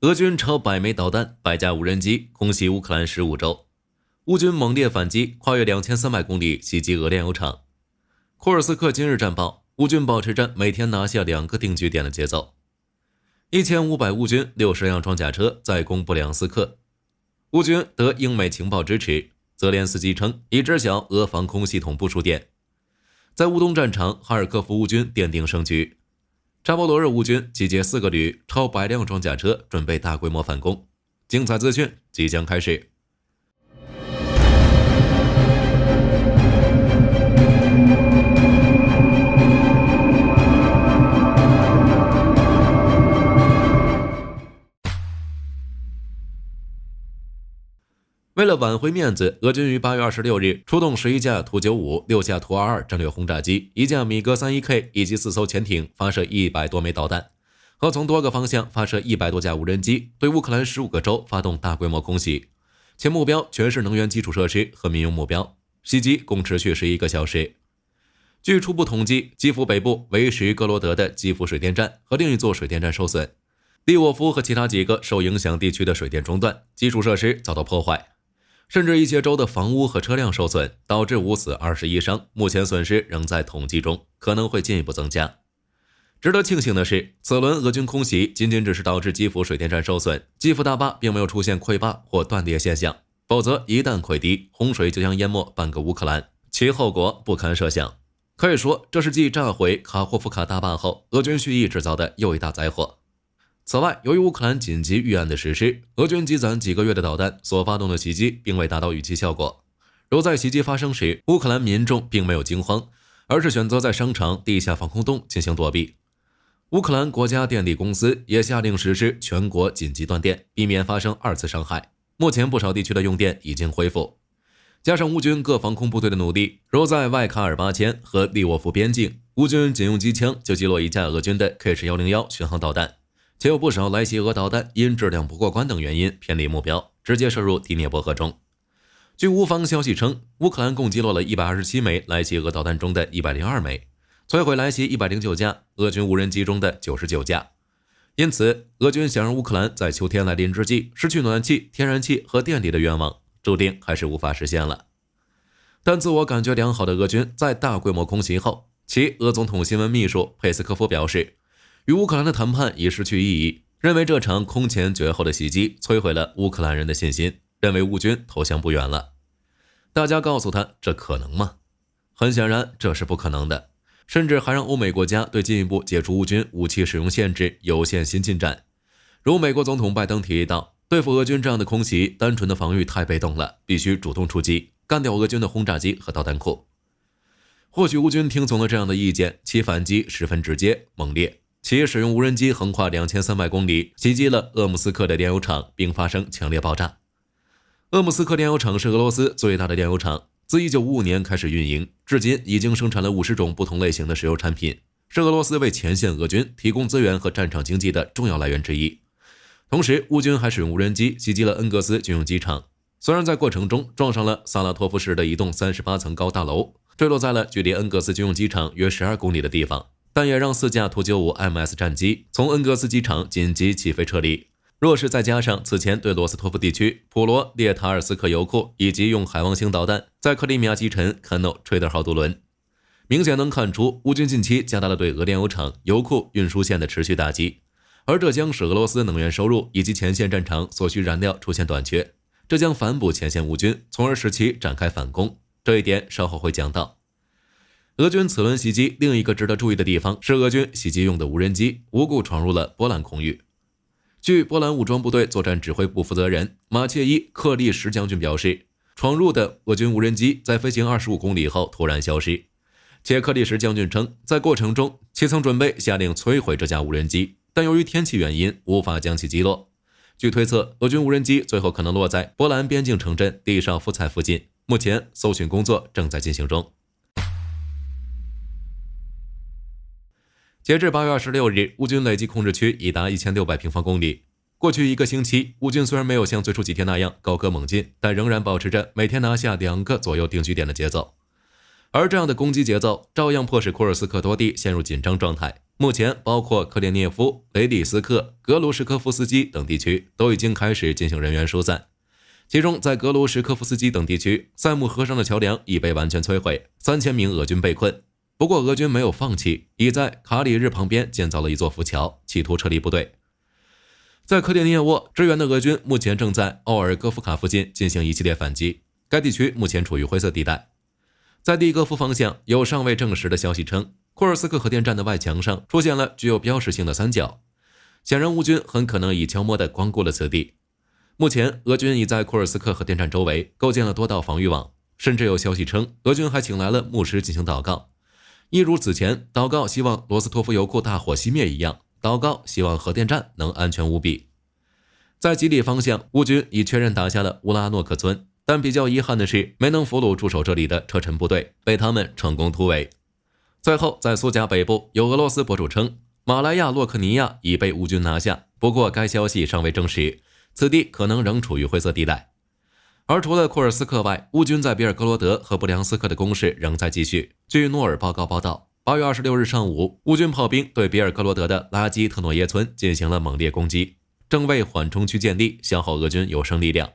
俄军超100枚导弹，100架无人机空袭乌克兰15周。乌军猛烈反击，跨越2300公里袭击俄炼油厂。库尔斯克今日战报，乌军保持着每天拿下2个定居点的节奏。1500乌军60辆装甲车在攻布良斯克。乌军得英美情报支持，泽连斯基称已知晓俄防空系统部署点。在乌东战场，哈尔科夫乌军奠定胜局。扎波罗热乌军集结4个旅，超100辆装甲车，准备大规模反攻。精彩资讯即将开始。为了挽回面子，俄军于8月26日出动11架图95、6架图22战略轰炸机、1架米格 31K 以及4艘潜艇，发射100多枚导弹，和从多个方向发射100多架无人机，对乌克兰15个州发动大规模空袭，其目标全是能源基础设施和民用目标。袭击共持续11个小时。据初步统计，基辅北部维什戈罗德的基辅水电站和另一座水电站受损，利沃夫和其他几个受影响地区的水电中断，基础设施遭到破坏。甚至一些州的房屋和车辆受损，导致5死21伤，目前损失仍在统计中，可能会进一步增加。值得庆幸的是，此轮俄军空袭仅仅只是导致基辅水电站受损，基辅大坝并没有出现溃坝或断裂现象，否则一旦溃堤，洪水就将淹没半个乌克兰，其后果不堪设想。可以说，这是继炸毁卡霍夫卡大坝后，俄军蓄意制造的又一大灾祸。此外，由于乌克兰紧急预案的实施，俄军积攒几个月的导弹所发动的袭击并未达到预期效果。如在袭击发生时，乌克兰民众并没有惊慌，而是选择在商场地下防空洞进行躲避。乌克兰国家电力公司也下令实施全国紧急断电，避免发生2次伤害。目前不少地区的用电已经恢复。加上乌军各防空部队的努力，如在外卡尔巴阡和利沃夫边境，乌军仅用机枪就击落一架俄军的 K-101巡航导弹。且有不少来袭俄导弹因质量不过关等原因偏离目标，直接射入第聂伯河中。据乌方消息称，乌克兰共击落了127枚来袭俄导弹中的102枚，摧毁来袭109架，俄军无人机中的99架。因此，俄军想让乌克兰在秋天来临之际失去暖气、天然气和电力的愿望，注定还是无法实现了。但自我感觉良好的俄军在大规模空袭后，其俄总统新闻秘书佩斯科夫表示，与乌克兰的谈判已失去意义，认为这场空前绝后的袭击摧毁了乌克兰人的信心，认为乌军投降不远了。大家告诉他，这可能吗？很显然，这是不可能的，甚至还让欧美国家对进一步解除乌军武器使用限制有限新进展。如美国总统拜登提议到，对付俄军这样的空袭，单纯的防御太被动了，必须主动出击，干掉俄军的轰炸机和导弹库。或许乌军听从了这样的意见，其反击十分直接猛烈。其使用无人机横跨2300公里，袭击了鄂姆斯克的炼油厂，并发生强烈爆炸。鄂姆斯克炼油厂是俄罗斯最大的炼油厂，自1955年开始运营，至今已经生产了50种不同类型的石油产品，是俄罗斯为前线俄军提供资源和战场经济的重要来源之一。同时，乌军还使用无人机袭击了恩格斯军用机场，虽然在过程中撞上了萨拉托夫市的一栋38层高大楼，坠落在了距离恩格斯军用机场约12公里的地方，但也让4架图95 MS 战机从恩格斯机场紧急起飞撤离。若是再加上此前对罗斯托夫地区普罗列塔尔斯克油库以及用海王星导弹在克里米亚击沉坎诺吹德号渡轮，明显能看出乌军近期加大了对俄炼油厂、油库、运输线的持续打击，而这将使俄罗斯能源收入以及前线战场所需燃料出现短缺，这将反哺前线乌军，从而使其展开反攻。这一点稍后会讲到。俄军此轮袭击另一个值得注意的地方是，俄军袭击用的无人机无故闯入了波兰空域。据波兰武装部队作战指挥部负责人马切伊·克利什将军表示，闯入的俄军无人机在飞行25公里后突然消失，且克利什将军称，在过程中其曾准备下令摧毁这架无人机，但由于天气原因无法将其击落。据推测，俄军无人机最后可能落在波兰边境城镇蒂绍夫采附近，目前搜寻工作正在进行中。截至8月26日，乌军累计控制区已达1600平方公里。过去1个星期，乌军虽然没有像最初几天那样高歌猛进，但仍然保持着每天拿下2个左右定居点的节奏。而这样的攻击节奏照样迫使库尔斯克多地陷入紧张状态，目前包括克列涅夫、雷利斯克、格鲁什科夫斯基等地区都已经开始进行人员疏散。其中，在格鲁什科夫斯基等地区，塞木河上的桥梁已被完全摧毁，3000名俄军被困。不过，俄军没有放弃，已在卡里日旁边建造了一座浮桥，企图撤离部队。在克列涅沃支援的俄军目前正在奥尔戈夫卡附近进行一系列反击，该地区目前处于灰色地带。在蒂戈夫方向，有尚未证实的消息称，库尔斯克核电站的外墙上出现了具有标识性的三角，显然乌军很可能已悄摸地光顾了此地。目前，俄军已在库尔斯克核电站周围构建了多道防御网，甚至有消息称，俄军还请来了牧师进行祷告，一如此前祷告希望罗斯托夫油库大火熄灭一样，祷告希望核电站能安全无比。在吉里方向，乌军已确认打下了乌拉诺克村，但比较遗憾的是，没能俘虏驻守这里的车臣部队，被他们成功突围。最后，在苏贾北部，有俄罗斯博主称，马来亚洛克尼亚已被乌军拿下，不过该消息尚未证实，此地可能仍处于灰色地带。而除了库尔斯克外，乌军在比尔格罗德和布良斯克的攻势仍在继续。据诺尔报告报道，8月26日上午，乌军炮兵对比尔格罗德的拉基特诺耶村进行了猛烈攻击，正为缓冲区建立，消耗俄军有生力量。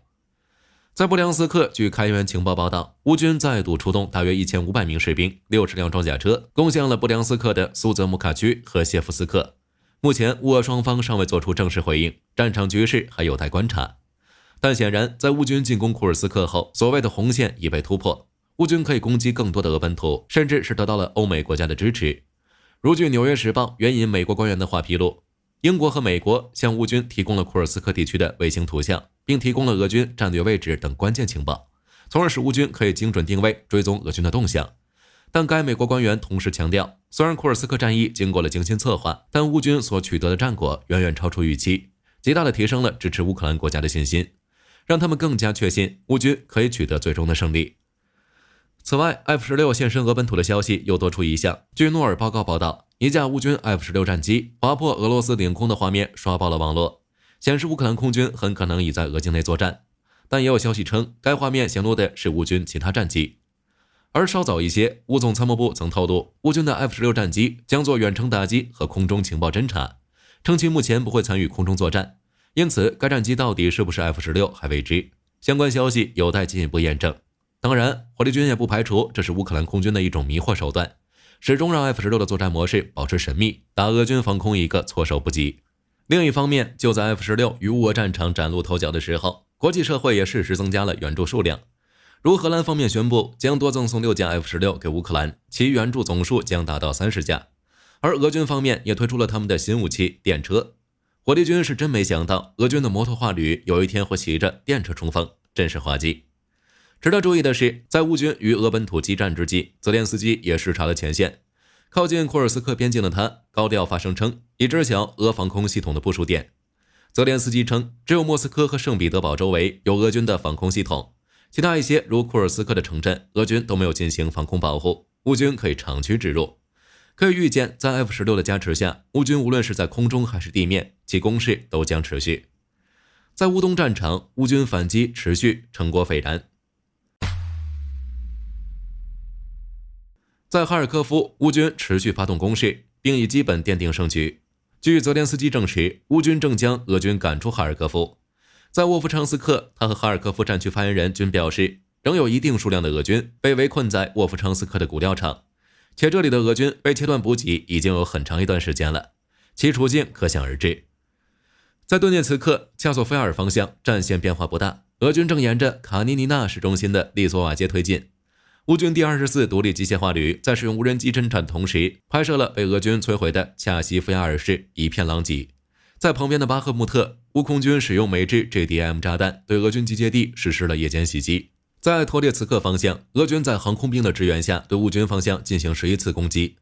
在布良斯克，据开源情报报道，乌军再度出动大约1500名士兵、60辆装甲车，攻向了布良斯克的苏泽姆卡区和谢夫斯克。目前，乌俄双方尚未做出正式回应，战场局势还有待观察。但显然，在乌军进攻库尔斯克后，所谓的红线已被突破，乌军可以攻击更多的俄本土，甚至是得到了欧美国家的支持。如据《纽约时报》援引美国官员的话披露，英国和美国向乌军提供了库尔斯克地区的卫星图像，并提供了俄军战略位置等关键情报，从而使乌军可以精准定位，追踪俄军的动向。但该美国官员同时强调，虽然库尔斯克战役经过了精心策划，但乌军所取得的战果远远超出预期，极大地提升了支持乌克兰国家的信心，让他们更加确信乌军可以取得最终的胜利。此外 F-16 现身俄本土的消息又多出一项。据诺尔报告报道，一架乌军 F-16 战机划破俄罗斯领空的画面刷爆了网络，显示乌克兰空军很可能已在俄境内作战，但也有消息称该画面显露的是乌军其他战机。而稍早一些，乌总参谋部曾透露，乌军的 F-16 战机将做远程打击和空中情报侦察，称其目前不会参与空中作战，因此该战机到底是不是 F-16 还未知，相关消息有待进一步验证。当然，火力军也不排除这是乌克兰空军的一种迷惑手段，始终让 F-16 的作战模式保持神秘，打俄军防空一个措手不及。另一方面，就在 F-16 与乌俄战场崭露头角的时候，国际社会也适时增加了援助数量。如荷兰方面宣布将多赠送6架 F-16 给乌克兰，其援助总数将达到30架。而俄军方面也推出了他们的新武器电车。火力军是真没想到，俄军的摩托化旅有一天会骑着电车冲锋，真是滑稽。值得注意的是，在乌军与俄本土激战之际，泽连斯基也视察了前线。靠近库尔斯克边境的他高调发声称，已知晓俄防空系统的部署点。泽连斯基称，只有莫斯科和圣彼得堡周围有俄军的防空系统，其他一些如库尔斯克的城镇，俄军都没有进行防空保护，乌军可以长驱直入。可以预见，在 F-16 的加持下，乌军无论是在空中还是地面，其攻势都将持续。在乌东战场，乌军反击持续，成果斐然。在哈尔科夫，乌军持续发动攻势，并已基本奠定胜局。据泽连斯基证实，乌军正将俄军赶出哈尔科夫。在沃夫昌斯克，他和哈尔科夫战区发言人均表示，仍有一定数量的俄军被围困在沃夫昌斯克的骨料场，且这里的俄军被切断补给已经有很长一段时间了，其处境可想而知。在顿涅茨克、恰索菲尔方向，战线变化不大，俄军正沿着卡尼尼纳市中心的利索瓦街推进。乌军第24独立机械化旅在使用无人机侦察的同时，拍摄了被俄军摧毁的恰西夫亚尔市，一片狼藉。在旁边的巴赫穆特，乌空军使用美制 JDM 炸弹对俄军集结地实施了夜间袭击。在托列茨克方向，俄军在航空兵的支援下对乌军方向进行11次攻击。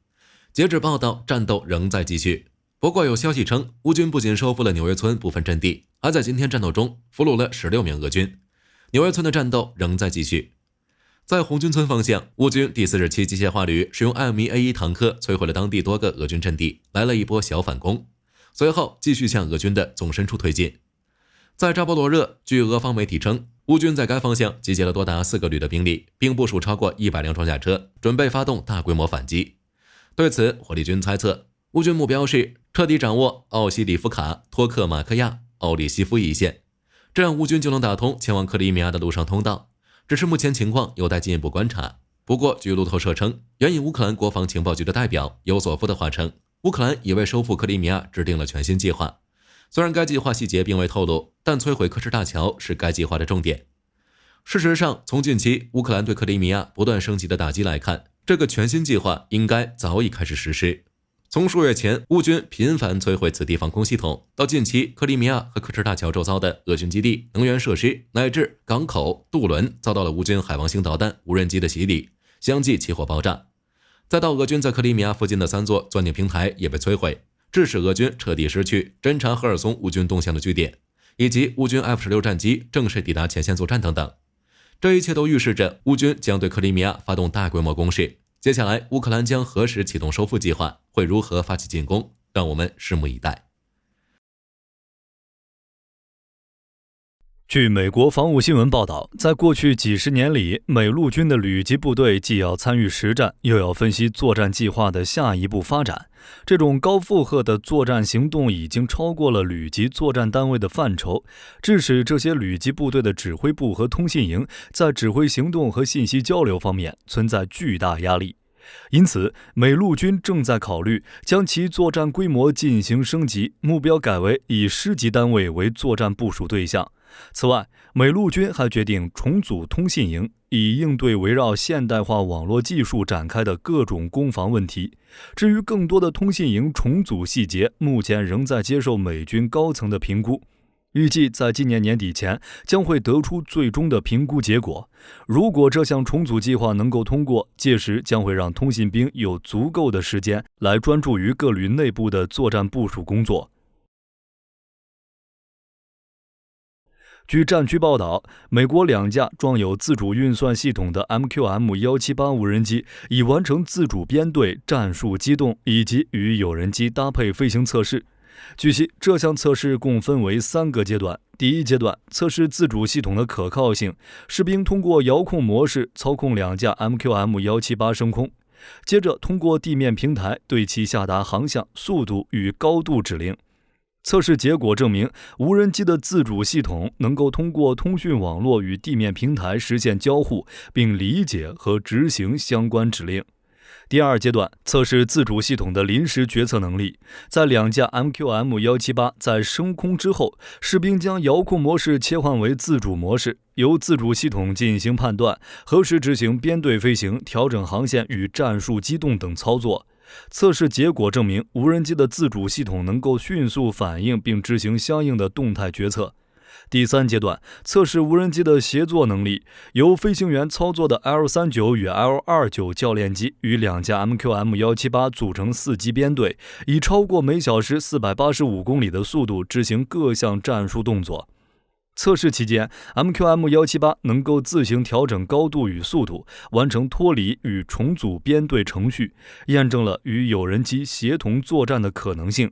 截止报道，战斗仍在继续。不过有消息称，乌军不仅收复了纽约村部分阵地，还在今天战斗中俘虏了16名俄军。纽约村的战斗仍在继续。在红军村方向，乌军第47机械化旅使用艾米 A1 坦克摧毁了当地多个俄军阵地，来了一波小反攻，随后继续向俄军的总深处推进。在扎波罗热，据俄方媒体称，乌军在该方向集结了多达4个旅的兵力，并部署超过100辆装甲车，准备发动大规模反击。对此，火力军猜测，乌军目标是彻底掌握奥西里夫卡、托克马克亚、奥里西夫一线，这样乌军就能打通前往克里米亚的陆上通道。只是目前情况有待进一步观察。不过，据路透社称，援引乌克兰国防情报局的代表尤索夫的话称，乌克兰已为收复克里米亚制定了全新计划。虽然该计划细节并未透露，但摧毁科什大桥是该计划的重点。事实上，从近期乌克兰对克里米亚不断升级的打击来看，这个全新计划应该早已开始实施。从数月前乌军频繁摧毁此地防空系统，到近期克里米亚和科什大桥周遭的俄军基地、能源设施乃至港口、渡轮遭到了乌军海王星导弹、无人机的洗礼，相继起火爆炸。再到俄军在克里米亚附近的3座钻井平台也被摧毁，致使俄军彻底失去侦察赫尔松乌军动向的据点，以及乌军 F-16战机正式抵达前线作战等等。这一切都预示着乌军将对克里米亚发动大规模攻势。接下来乌克兰将何时启动收复计划，会如何发起进攻，让我们拭目以待。据美国防务新闻报道，在过去几十年里，美陆军的旅级部队既要参与实战，又要分析作战计划的下一步发展。这种高负荷的作战行动已经超过了旅级作战单位的范畴，致使这些旅级部队的指挥部和通信营在指挥行动和信息交流方面存在巨大压力。因此，美陆军正在考虑将其作战规模进行升级，目标改为以师级单位为作战部署对象。此外，美陆军还决定重组通信营，以应对围绕现代化网络技术展开的各种攻防问题。至于更多的通信营重组细节，目前仍在接受美军高层的评估。预计在今年年底前将会得出最终的评估结果。如果这项重组计划能够通过，届时将会让通信兵有足够的时间来专注于各旅内部的作战部署工作。据战区报道，美国2架装有自主运算系统的 MQM-178 无人机已完成自主编队、战术机动以及与有人机搭配飞行测试。据悉，这项测试共分为3个阶段。第一阶段测试自主系统的可靠性，士兵通过遥控模式操控2架 MQM-178 升空，接着通过地面平台对其下达航向、速度与高度指令。测试结果证明，无人机的自主系统能够通过通讯网络与地面平台实现交互，并理解和执行相关指令。第二阶段测试自主系统的临时决策能力，在2架 MQM-178 在升空之后，士兵将遥控模式切换为自主模式，由自主系统进行判断，何时执行编队飞行、调整航线与战术机动等操作。测试结果证明，无人机的自主系统能够迅速反应并执行相应的动态决策。第3阶段测试无人机的协作能力，由飞行员操作的 L-39与 L-29教练机与2架 MQM-178 组成4机编队，以超过每小时485公里的速度执行各项战术动作。测试期间 ，MQM-178 能够自行调整高度与速度，完成脱离与重组编队程序，验证了与有人机协同作战的可能性。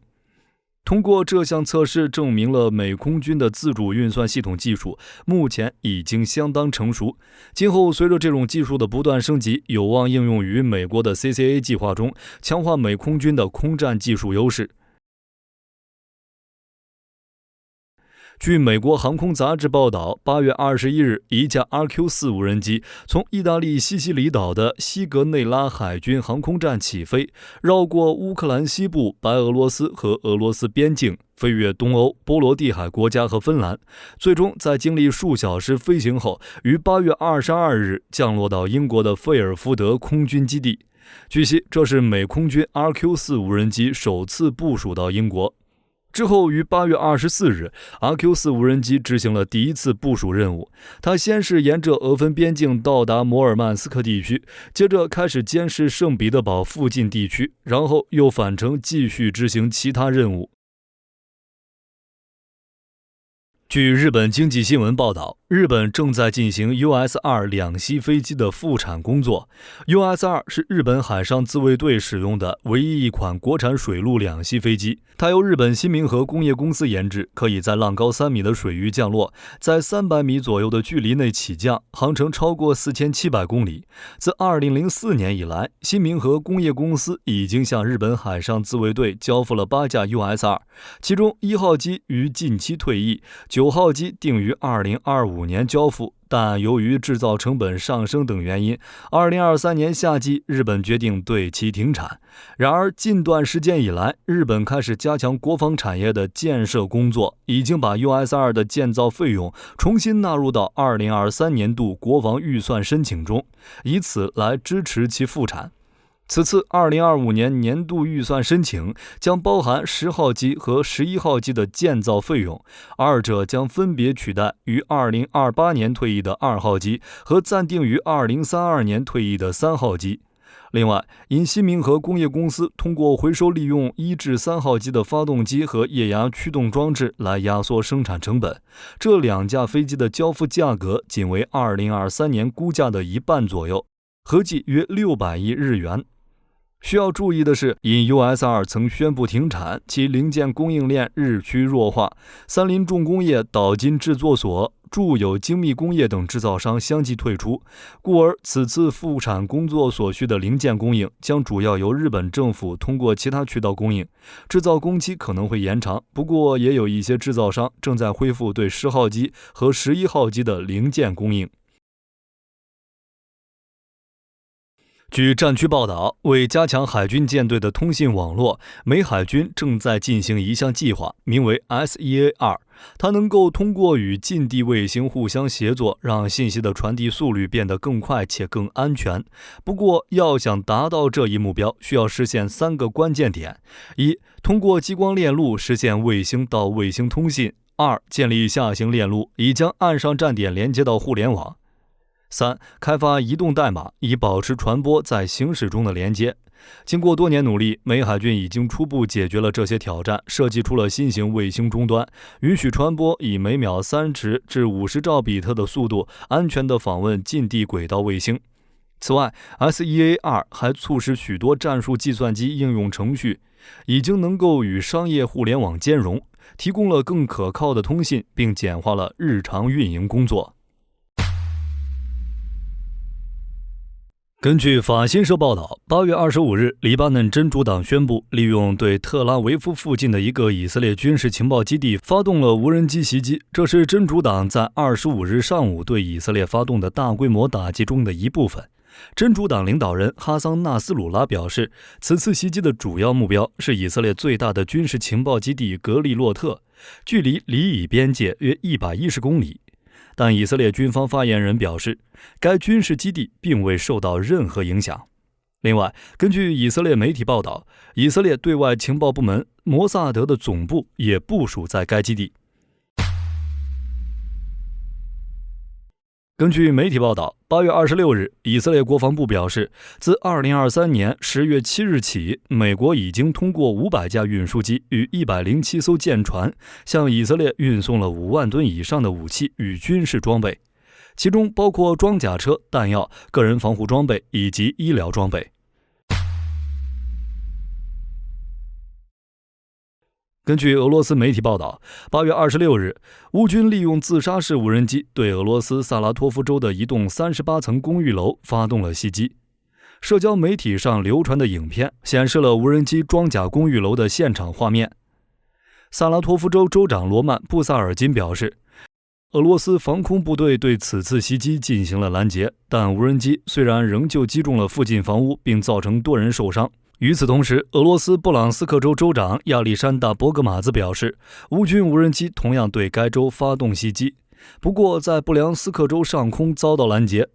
通过这项测试，证明了美空军的自主运算系统技术目前已经相当成熟。今后随着这种技术的不断升级，有望应用于美国的 CCA 计划中，强化美空军的空战技术优势。据美国航空杂志报道，8月21日，一架 RQ-4 无人机从意大利西西里岛的西格内拉海军航空站起飞，绕过乌克兰西部、白俄罗斯和俄罗斯边境，飞越东欧、波罗的海国家和芬兰，最终在经历数小时飞行后，于8月22日降落到英国的费尔福德空军基地。据悉，这是美空军 RQ-4 无人机首次部署到英国。之后于8月24日 ，RQ-4 无人机执行了第一次部署任务。它先是沿着俄芬边境到达摩尔曼斯克地区，接着开始监视圣彼得堡附近地区，然后又返程继续执行其他任务。据日本经济新闻报道，日本正在进行 US-2 两栖飞机的复产工作。US-2 是日本海上自卫队使用的唯一一款国产水陆两栖飞机，它由日本新明和工业公司研制，可以在浪高3米的水域降落，在300米左右的距离内起降，航程超过4700公里。自2004年以来，新明和工业公司已经向日本海上自卫队交付了8架 US-2，其中1号机于近期退役，9号机定于2025年交付，但由于制造成本上升等原因，2023年夏季日本决定对其停产。然而近段时间以来，日本开始加强国防产业的建设工作，已经把 US-2 的建造费用重新纳入到2023年度国防预算申请中，以此来支持其复产。此次2025年年度预算申请将包含10号机和11号机的建造费用，二者将分别取代于2028年退役的2号机和暂定于2032年退役的3号机。另外，因新明和工业公司通过回收利用1至3号机的发动机和液压驱动装置来压缩生产成本，这2架飞机的交付价格仅为2023年估价的一半左右，合计约600亿日元。需要注意的是，因 US-2 曾宣布停产，其零件供应链日趋弱化，三菱重工业、岛津制作所、住友精密工业等制造商相继退出，故而此次复产工作所需的零件供应将主要由日本政府通过其他渠道供应，制造工期可能会延长，不过也有一些制造商正在恢复对10号机和11号机的零件供应。据战区报道，为加强海军舰队的通信网络，美海军正在进行一项计划，名为 SEA-2。它能够通过与近地卫星互相协作，让信息的传递速率变得更快且更安全。不过，要想达到这一目标，需要实现3个关键点：一、通过激光链路实现卫星到卫星通信；2、建立下行链路，以将岸上站点连接到互联网；3、开发移动代码，以保持传播在行驶中的连接。经过多年努力，美海军已经初步解决了这些挑战，设计出了新型卫星终端，允许传播以每秒30至50兆比特的速度安全地访问近地轨道卫星。此外 ，SEA-2 还促使许多战术计算机应用程序已经能够与商业互联网兼容，提供了更可靠的通信，并简化了日常运营工作。根据法新社报道，8月25日，黎巴嫩真主党宣布，利用对特拉维夫附近的一个以色列军事情报基地发动了无人机袭击，这是真主党在25日上午对以色列发动的大规模打击中的一部分。真主党领导人哈桑纳斯鲁拉表示，此次袭击的主要目标是以色列最大的军事情报基地格利洛特，距离黎以边界约110公里。但以色列军方发言人表示，该军事基地并未受到任何影响。另外，根据以色列媒体报道，以色列对外情报部门摩萨德的总部也部署在该基地。根据媒体报道，8月26日，以色列国防部表示，自2023年10月7日起，美国已经通过500架运输机与107艘舰船，向以色列运送了5万吨以上的武器与军事装备，其中包括装甲车、弹药、个人防护装备以及医疗装备。根据俄罗斯媒体报道，8月26日，乌军利用自杀式无人机对俄罗斯萨拉托夫州的一栋38层公寓楼发动了袭击。社交媒体上流传的影片显示了无人机装甲公寓楼的现场画面。萨拉托夫州州长罗曼·布萨尔金表示，俄罗斯防空部队对此次袭击进行了拦截，但无人机虽然仍旧击中了附近房屋，并造成多人受伤。与此同时，俄罗斯布朗斯克州州长亚历山大·博格马兹表示，乌军无人机同样对该州发动袭击，不过在布良斯克州上空遭到拦截。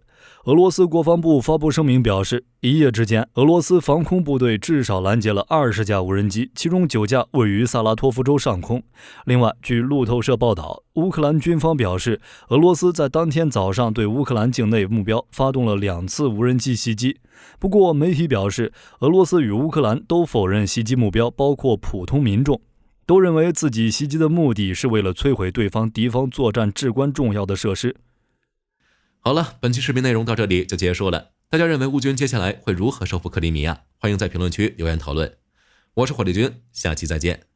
俄罗斯国防部发布声明表示，一夜之间，俄罗斯防空部队至少拦截了20架无人机，其中9架位于萨拉托夫州上空。另外，据路透社报道，乌克兰军方表示，俄罗斯在当天早上对乌克兰境内目标发动了2次无人机袭击。不过，媒体表示，俄罗斯与乌克兰都否认袭击目标包括普通民众。都认为自己袭击的目的是为了摧毁对方敌方作战至关重要的设施。好了，本期视频内容到这里就结束了。大家认为乌军接下来会如何收复克里米亚？欢迎在评论区留言讨论。我是火力军，下期再见。